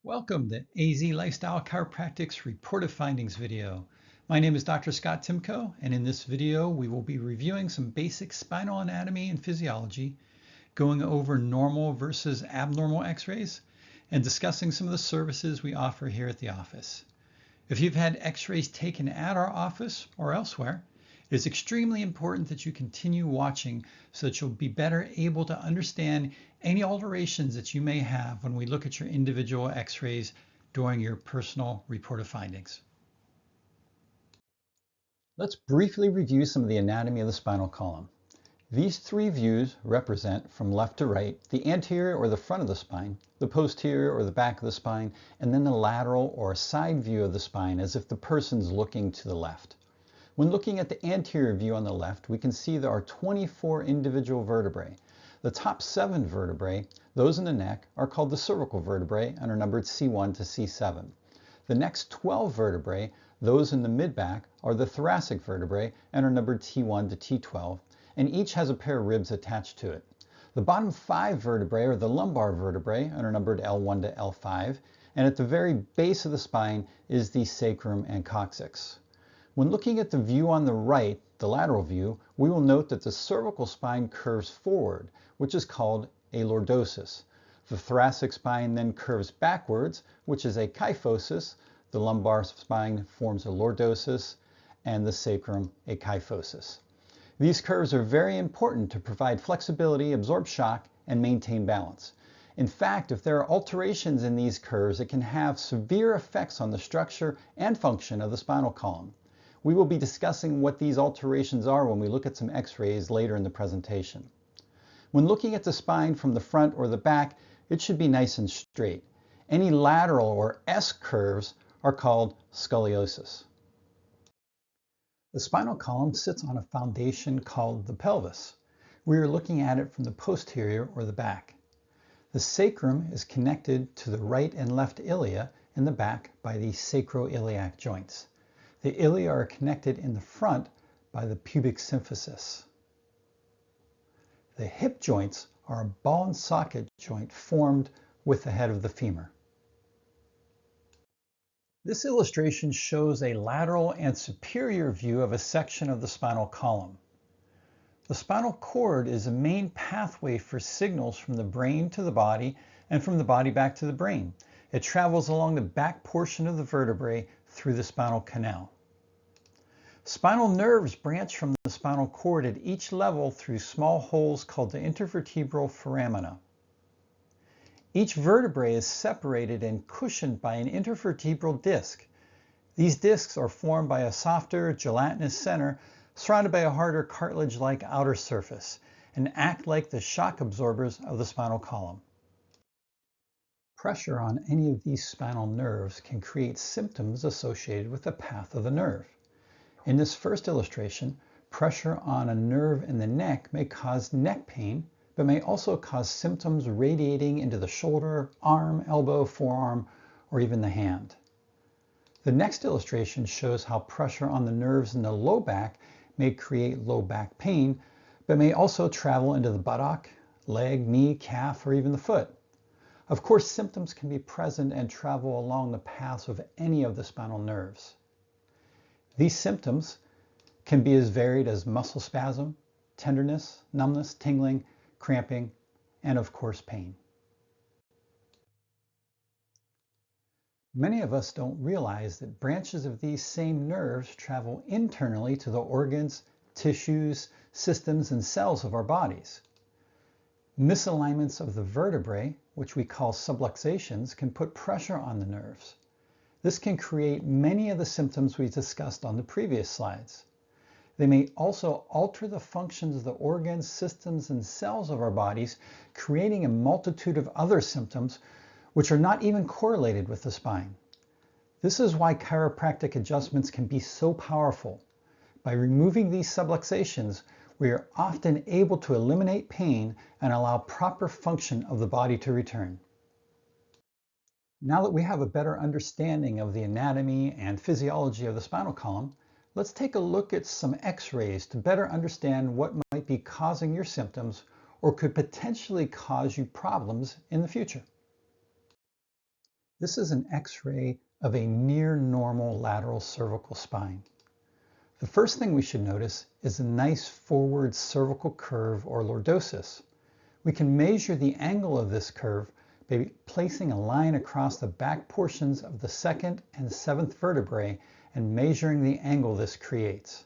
Welcome to AZ Lifestyle Chiropractic's Reported Findings video. My name is Dr. Scott Timko, and in this video we will be reviewing some basic spinal anatomy and physiology, going over normal versus abnormal x-rays, and discussing some of the services we offer here at the office. If you've had x-rays taken at our office or elsewhere, it is extremely important that you continue watching so that you'll be better able to understand any alterations that you may have when we look at your individual x-rays during your personal reported findings. Let's briefly review some of the anatomy of the spinal column. These three views represent, from left to right, the anterior or the front of the spine, the posterior or the back of the spine, and then the lateral or side view of the spine as if the person's looking to the left. When looking at the anterior view on the left, we can see there are 24 individual vertebrae. The top 7 vertebrae, those in the neck, are called the cervical vertebrae and are numbered C1 to C7. The next 12 vertebrae, those in the mid-back, are the thoracic vertebrae and are numbered T1 to T12, and each has a pair of ribs attached to it. The bottom 5 vertebrae are the lumbar vertebrae and are numbered L1 to L5, and at the very base of the spine is the sacrum and coccyx. When looking at the view on the right, the lateral view, we will note that the cervical spine curves forward, which is called a lordosis. The thoracic spine then curves backwards, which is a kyphosis. The lumbar spine forms a lordosis, and the sacrum a kyphosis. These curves are very important to provide flexibility, absorb shock, and maintain balance. In fact, if there are alterations in these curves, it can have severe effects on the structure and function of the spinal column. We will be discussing what these alterations are when we look at some x-rays later in the presentation. When looking at the spine from the front or the back, it should be nice and straight. Any lateral or S curves are called scoliosis. The spinal column sits on a foundation called the pelvis. We are looking at it from the posterior or the back. The sacrum is connected to the right and left ilia in the back by the sacroiliac joints. The ilia are connected in the front by the pubic symphysis. The hip joints are a ball and socket joint formed with the head of the femur. This illustration shows a lateral and superior view of a section of the spinal column. The spinal cord is a main pathway for signals from the brain to the body and from the body back to the brain. It travels along the back portion of the vertebrae through the spinal canal. Spinal nerves branch from the spinal cord at each level through small holes called the intervertebral foramina. Each vertebrae is separated and cushioned by an intervertebral disc. These discs are formed by a softer, gelatinous center surrounded by a harder cartilage-like outer surface and act like the shock absorbers of the spinal column. Pressure on any of these spinal nerves can create symptoms associated with the path of the nerve. In this first illustration, pressure on a nerve in the neck may cause neck pain, but may also cause symptoms radiating into the shoulder, arm, elbow, forearm, or even the hand. The next illustration shows how pressure on the nerves in the low back may create low back pain, but may also travel into the buttock, leg, knee, calf, or even the foot. Of course, symptoms can be present and travel along the paths of any of the spinal nerves. These symptoms can be as varied as muscle spasm, tenderness, numbness, tingling, cramping, and of course pain. Many of us don't realize that branches of these same nerves travel internally to the organs, tissues, systems, and cells of our bodies. Misalignments of the vertebrae, which we call subluxations, can put pressure on the nerves. This can create many of the symptoms we discussed on the previous slides. They may also alter the functions of the organs, systems, and cells of our bodies, creating a multitude of other symptoms which are not even correlated with the spine. This is why chiropractic adjustments can be so powerful. By removing these subluxations, we are often able to eliminate pain and allow proper function of the body to return. Now that we have a better understanding of the anatomy and physiology of the spinal column, let's take a look at some x-rays to better understand what might be causing your symptoms or could potentially cause you problems in the future. This is an X-ray of a near normal lateral cervical spine. The first thing we should notice is a nice forward cervical curve or lordosis. We can measure the angle of this curve by placing a line across the back portions of the second and seventh vertebrae and measuring the angle this creates.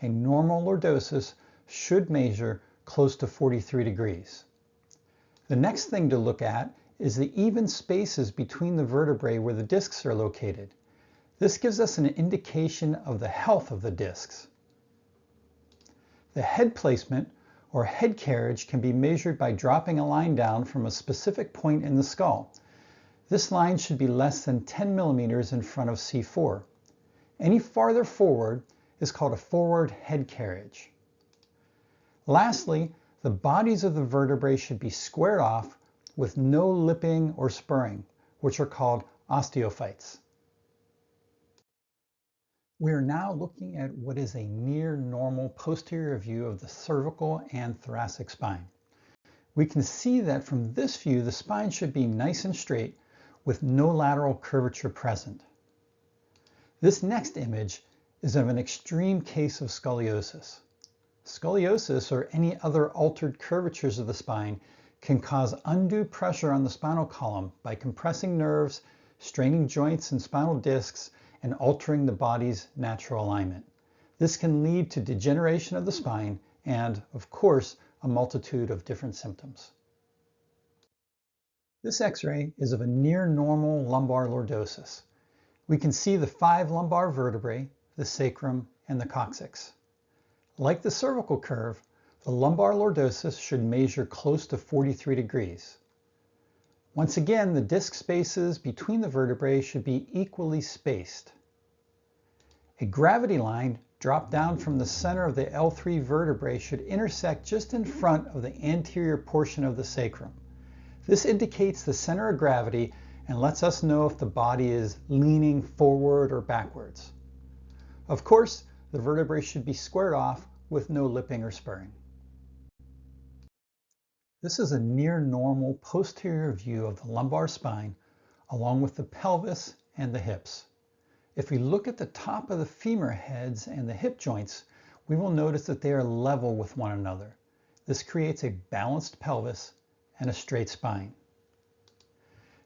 A normal lordosis should measure close to 43 degrees. The next thing to look at is the even spaces between the vertebrae where the discs are located. This gives us an indication of the health of the discs. The head placement or head carriage can be measured by dropping a line down from a specific point in the skull. This line should be less than 10 millimeters in front of C4. Any farther forward is called a forward head carriage. Lastly, the bodies of the vertebrae should be squared off with no lipping or spurring, which are called osteophytes. We are now looking at what is a near normal posterior view of the cervical and thoracic spine. We can see that from this view, the spine should be nice and straight with no lateral curvature present. This next image is of an extreme case of scoliosis. Scoliosis, or any other altered curvatures of the spine, can cause undue pressure on the spinal column by compressing nerves, straining joints and spinal discs, and altering the body's natural alignment. This can lead to degeneration of the spine and, of course, a multitude of different symptoms. This X-ray is of a near normal lumbar lordosis. We can see the 5 lumbar vertebrae, the sacrum, and the coccyx. Like the cervical curve, the lumbar lordosis should measure close to 43 degrees. Once again, the disc spaces between the vertebrae should be equally spaced. A gravity line dropped down from the center of the L3 vertebrae should intersect just in front of the anterior portion of the sacrum. This indicates the center of gravity and lets us know if the body is leaning forward or backwards. Of course, the vertebrae should be squared off with no lipping or spurring. This is a near normal posterior view of the lumbar spine along with the pelvis and the hips. If we look at the top of the femur heads and the hip joints, we will notice that they are level with one another. This creates a balanced pelvis and a straight spine.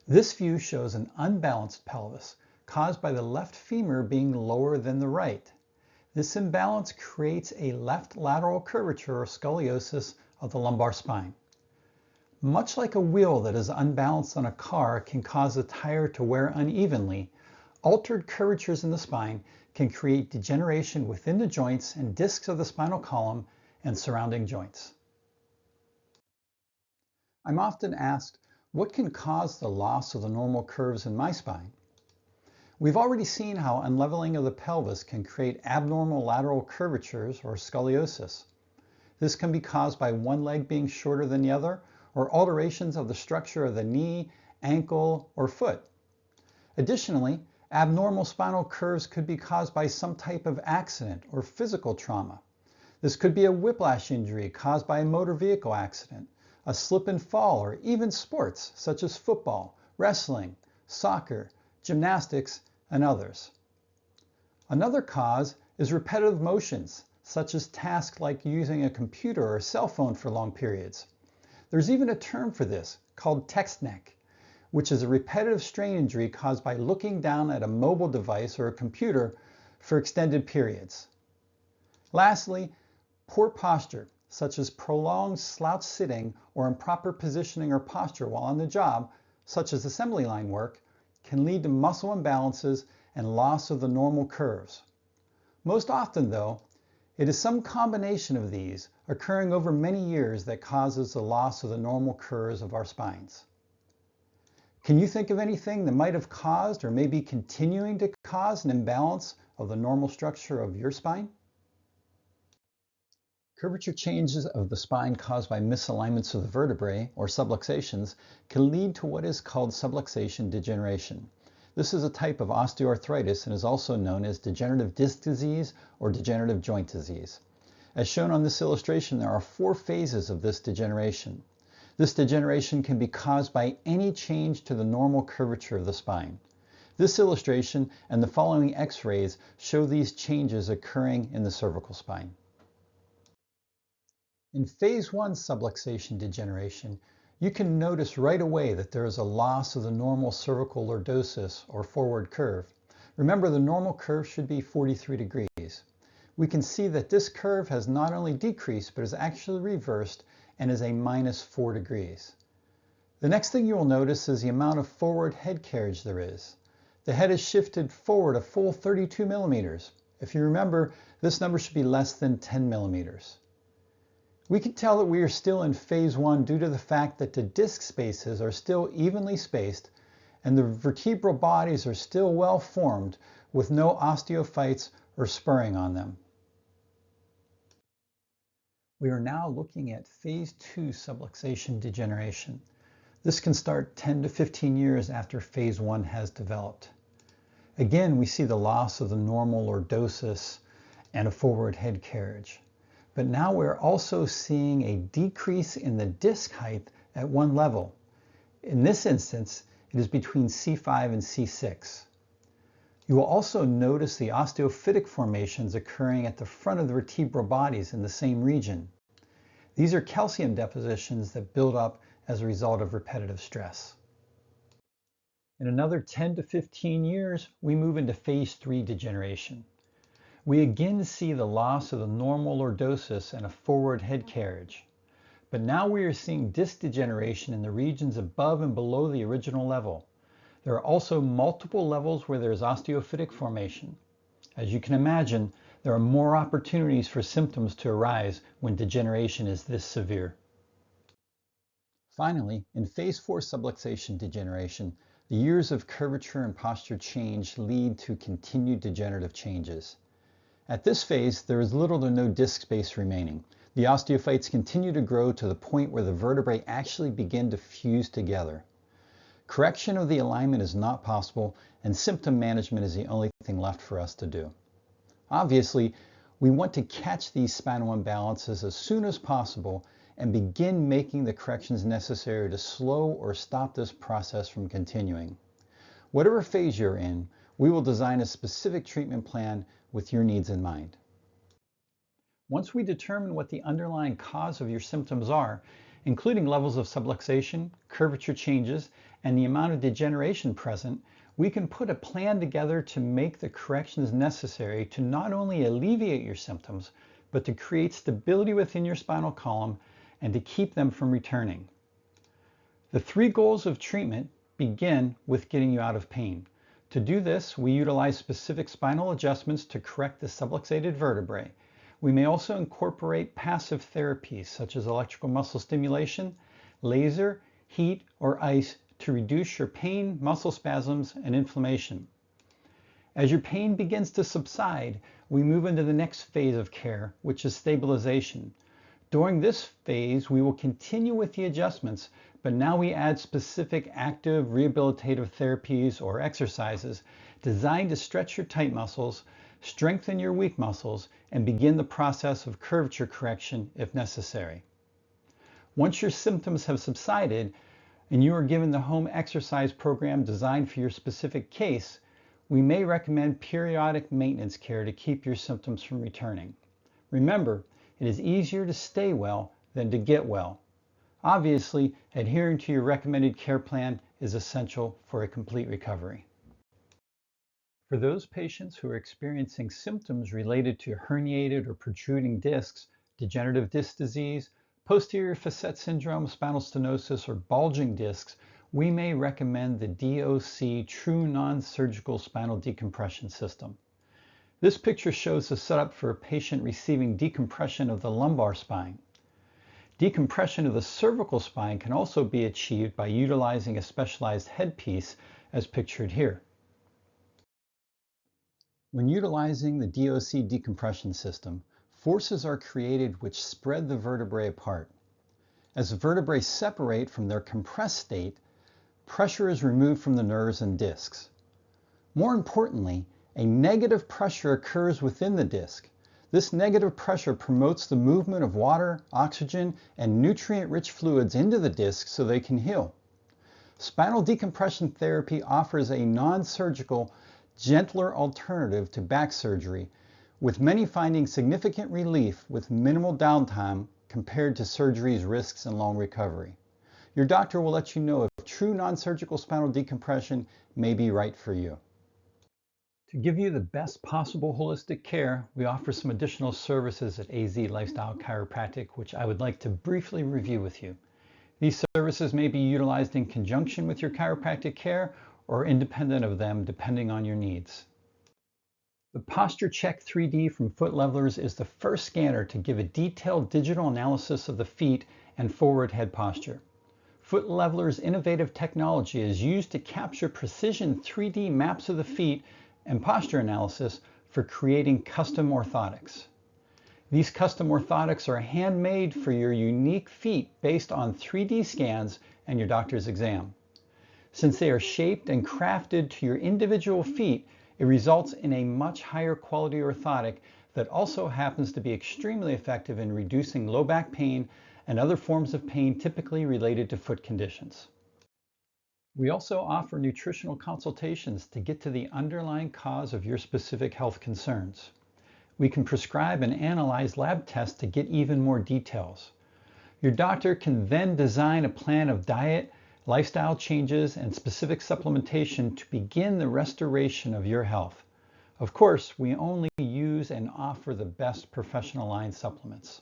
This view shows an unbalanced pelvis caused by the left femur being lower than the right. This imbalance creates a left lateral curvature or scoliosis of the lumbar spine. Much like a wheel that is unbalanced on a car can cause the tire to wear unevenly, altered curvatures in the spine can create degeneration within the joints and discs of the spinal column and surrounding joints. I'm often asked, what can cause the loss of the normal curves in my spine? We've already seen how unleveling of the pelvis can create abnormal lateral curvatures or scoliosis. This can be caused by one leg being shorter than the other or alterations of the structure of the knee, ankle, or foot. Additionally, abnormal spinal curves could be caused by some type of accident or physical trauma. This could be a whiplash injury caused by a motor vehicle accident, a slip and fall, or even sports such as football, wrestling, soccer, gymnastics, and others. Another cause is repetitive motions, such as tasks like using a computer or cell phone for long periods. There's even a term for this called text neck, which is a repetitive strain injury caused by looking down at a mobile device or a computer for extended periods. Lastly, poor posture, such as prolonged slouch sitting or improper positioning or posture while on the job, such as assembly line work, can lead to muscle imbalances and loss of the normal curves. Most often, though, it is some combination of these occurring over many years that causes the loss of the normal curves of our spines. Can you think of anything that might have caused or may be continuing to cause an imbalance of the normal structure of your spine? Curvature changes of the spine caused by misalignments of the vertebrae or subluxations can lead to what is called subluxation degeneration. This is a type of osteoarthritis and is also known as degenerative disc disease or degenerative joint disease. As shown on this illustration, there are 4 phases of this degeneration. This degeneration can be caused by any change to the normal curvature of the spine. This illustration and the following X-rays show these changes occurring in the cervical spine. In phase 1 subluxation degeneration, you can notice right away that there is a loss of the normal cervical lordosis or forward curve. Remember, the normal curve should be 43 degrees. We can see that this curve has not only decreased, but is actually reversed and is a -4 degrees. The next thing you will notice is the amount of forward head carriage there is. The head is shifted forward a full 32 millimeters. If you remember, this number should be less than 10 millimeters. We can tell that we are still in phase 1 due to the fact that the disc spaces are still evenly spaced and the vertebral bodies are still well formed with no osteophytes or spurring on them. We are now looking at phase 2 subluxation degeneration. This can start 10 to 15 years after phase 1 has developed. Again, we see the loss of the normal lordosis and a forward head carriage. But now we're also seeing a decrease in the disc height at one level. In this instance, it is between C5 and C6. You will also notice the osteophytic formations occurring at the front of the vertebral bodies in the same region. These are calcium depositions that build up as a result of repetitive stress. In another 10 to 15 years, we move into phase 3 degeneration. We again see the loss of the normal lordosis and a forward head carriage. But now we are seeing disc degeneration in the regions above and below the original level. There are also multiple levels where there is osteophytic formation. As you can imagine, there are more opportunities for symptoms to arise when degeneration is this severe. Finally, in phase 4 subluxation degeneration, the years of curvature and posture change lead to continued degenerative changes. At this phase, there is little to no disc space remaining. The osteophytes continue to grow to the point where the vertebrae actually begin to fuse together. Correction of the alignment is not possible, and symptom management is the only thing left for us to do. Obviously, we want to catch these spinal imbalances as soon as possible and begin making the corrections necessary to slow or stop this process from continuing. Whatever phase you're in, we will design a specific treatment plan with your needs in mind. Once we determine what the underlying cause of your symptoms are, including levels of subluxation, curvature changes, and the amount of degeneration present, we can put a plan together to make the corrections necessary to not only alleviate your symptoms, but to create stability within your spinal column and to keep them from returning. The 3 goals of treatment begin with getting you out of pain. To do this, we utilize specific spinal adjustments to correct the subluxated vertebrae. We may also incorporate passive therapies such as electrical muscle stimulation, laser, heat, or ice to reduce your pain, muscle spasms, and inflammation. As your pain begins to subside, we move into the next phase of care, which is stabilization. During this phase, we will continue with the adjustments, but now we add specific active rehabilitative therapies or exercises designed to stretch your tight muscles, strengthen your weak muscles, and begin the process of curvature correction if necessary. Once your symptoms have subsided and you are given the home exercise program designed for your specific case, we may recommend periodic maintenance care to keep your symptoms from returning. Remember, it is easier to stay well than to get well. Obviously, adhering to your recommended care plan is essential for a complete recovery. For those patients who are experiencing symptoms related to herniated or protruding discs, degenerative disc disease, posterior facet syndrome, spinal stenosis, or bulging discs, we may recommend the DOC True Non-Surgical Spinal Decompression System. This picture shows the setup for a patient receiving decompression of the lumbar spine. Decompression of the cervical spine can also be achieved by utilizing a specialized headpiece as pictured here. When utilizing the DOC decompression system, forces are created which spread the vertebrae apart. As the vertebrae separate from their compressed state, pressure is removed from the nerves and discs. More importantly, a negative pressure occurs within the disc. This negative pressure promotes the movement of water, oxygen, and nutrient-rich fluids into the disc so they can heal. Spinal decompression therapy offers a non-surgical, gentler alternative to back surgery, with many finding significant relief with minimal downtime compared to surgery's risks and long recovery. Your doctor will let you know if true non-surgical spinal decompression may be right for you. To give you the best possible holistic care, we offer some additional services at AZ Lifestyle Chiropractic, which I would like to briefly review with you. These services may be utilized in conjunction with your chiropractic care or independent of them, depending on your needs. The Posture Check 3D from Foot Levelers is the first scanner to give a detailed digital analysis of the feet and forward head posture. Foot Levelers' innovative technology is used to capture precision 3D maps of the feet and posture analysis for creating custom orthotics. These custom orthotics are handmade for your unique feet based on 3D scans and your doctor's exam. Since they are shaped and crafted to your individual feet, it results in a much higher quality orthotic that also happens to be extremely effective in reducing low back pain and other forms of pain typically related to foot conditions. We also offer nutritional consultations to get to the underlying cause of your specific health concerns. We can prescribe and analyze lab tests to get even more details. Your doctor can then design a plan of diet, lifestyle changes, and specific supplementation to begin the restoration of your health. Of course, we only use and offer the best professional line supplements.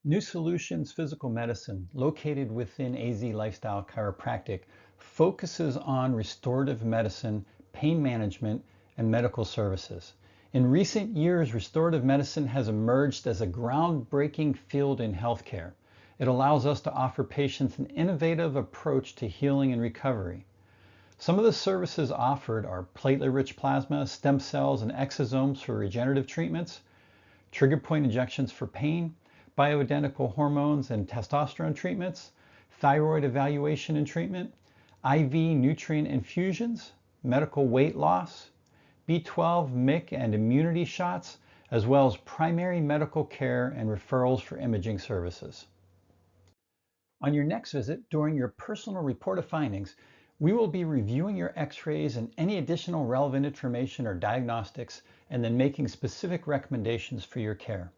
New Solutions Physical Medicine, located within AZ Lifestyle Chiropractic, focuses on restorative medicine, pain management, and medical services. In recent years, restorative medicine has emerged as a groundbreaking field in healthcare. It allows us to offer patients an innovative approach to healing and recovery. Some of the services offered are platelet-rich plasma, stem cells, and exosomes for regenerative treatments, trigger point injections for pain, bioidentical hormones and testosterone treatments, thyroid evaluation and treatment, IV nutrient infusions, medical weight loss, B12, MIC, and immunity shots, as well as primary medical care and referrals for imaging services. On your next visit, during your personal report of findings, we will be reviewing your x-rays and any additional relevant information or diagnostics, and then making specific recommendations for your care.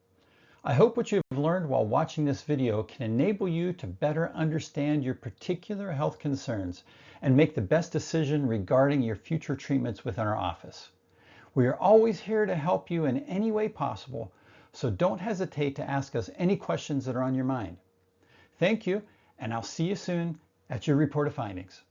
I hope what you've learned while watching this video can enable you to better understand your particular health concerns and make the best decision regarding your future treatments within our office. We are always here to help you in any way possible, so don't hesitate to ask us any questions that are on your mind. Thank you, and I'll see you soon at your report of findings.